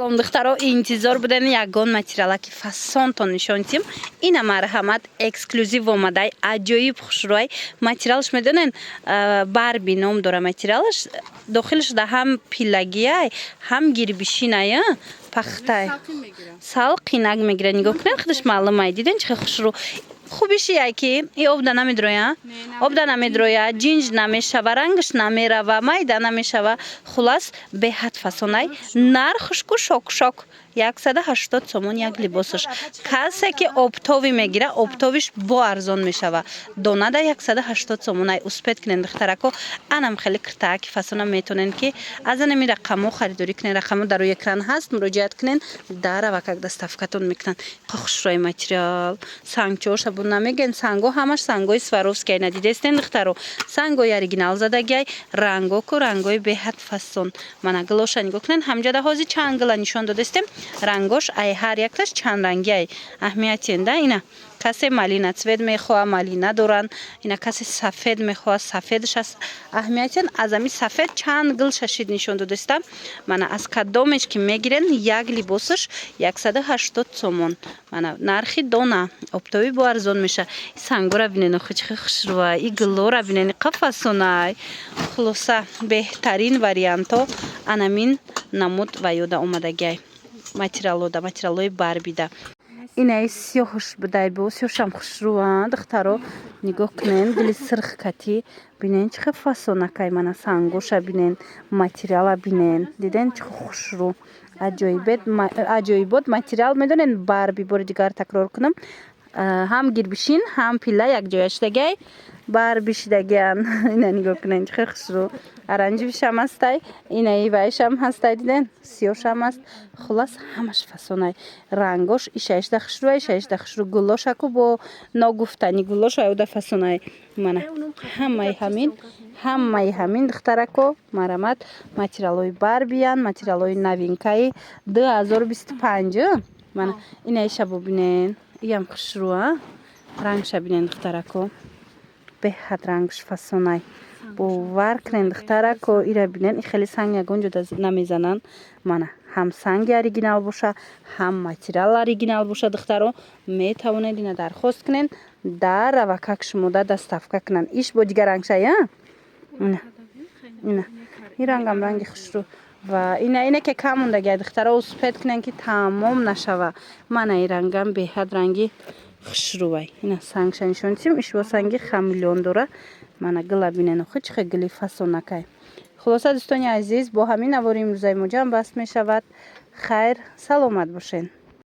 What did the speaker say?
салом духтаро, интизор будем ягон материала ки фасонтон нишонтим. Ина марҳамат эксклюзив омадай аҷоиб хушрӯй материалш медонен барби ном дора материалш дохилш да ҳам пилагияй ҳам гирбишинай пахтай сал қинак мегира нигоҳ кунед худаш маълумай диден чӣ хушрӯ хубиши яки и обда намедроя обда намедроя ҷинҷ намешава рангаш намерава майда намешава хулас беҳад фасонай нархушку шок 180 сомон як либосаш касе ки обтови мегира обтовиш бо арзон мешава донада 180 сомонай успед кунен духтарако анам хеле киртааки фасона метонен ки аз анами рақамо харидорӣ кунен рақамо дар рӯи экран ҳаст муроҷиат кунен дарава как доставкатон мекунанд хушрӯи материал сангчоша бу намеген санго ҳамаш сангои сваровскияй надидестен духтаро сангои оригинал задагиай рангоку рангои беҳад фасон мана глоша нигоҳ кунен ҳамҷада ҳози чанд гла нишон додестем рангош ай ҳар якташ чанд рангиай аҳамиятенда ина касе малина цвет мехоҳа малина доран ина касе сафед мехоҳа сафедш аст аҳамиятен аз ами сафед чанд гл шашид нишон додестам мана аз кадомеш ки мегирен як либосаш 180 сомон мана нархи дона обтови бо арзон меша сангора бинен охичхи хушрӯа и глора бинен қафасонай хулоса беҳтарин варианто анамин намуд ва ёда омадагиай материалода материалои барбида инаи сиёҳаш бидай бо сиёҳшам хушрӯа духтаро нигоҳ кунен дили сирхкатӣ бинен чихе фасонакай мана сангоша бинен материала бинен диден чихе хушрӯ аҷоибот материал медонен барби бори дигар такрор кунам ҳам гирбишин ҳам пилла якҷояшдагиай барбишидагиан ина нигоҳ кунен чихе хушрӯ аранҷивишам ҳастай инаи вайшам ҳастай диден сиёҳшам аст хулас ҳамаш фасонай рангош ишаишда хушрӯа ишаишда хушрӯ гулошаку бо ногуфтани гулош аюда фасонай мана ҳамаи ҳамин духтарако марамат материалои барбиян материалои новинкаи 2025 мана инаишабо бинен иям хушрӯа рангша бинен духтарако беҳад рангш фасонай бовар кунен духтарако ира бинен и хеле санг ягон ҷода намезананд мана ҳам санги оригинал боша ҳам материал оригинал боша духтаро метавонед ина дархост кунен дар равакак шумода доставка кунанд иш бо дигар рангшай ина и рангам ранги хушрӯ ва ина ке кам мондагиай духтаро успед кунен ки тамом нашава мана и рангам беҳад ранги хушрӯай ина сангша нишонтим иш бо санги хамелеон дора мана гла бинен охи чихе гли фасонакай хулоса дӯстони азиз бо ҳамин навори имрӯзаи мо ҷамъ баст мешавад хайр саломат бошед.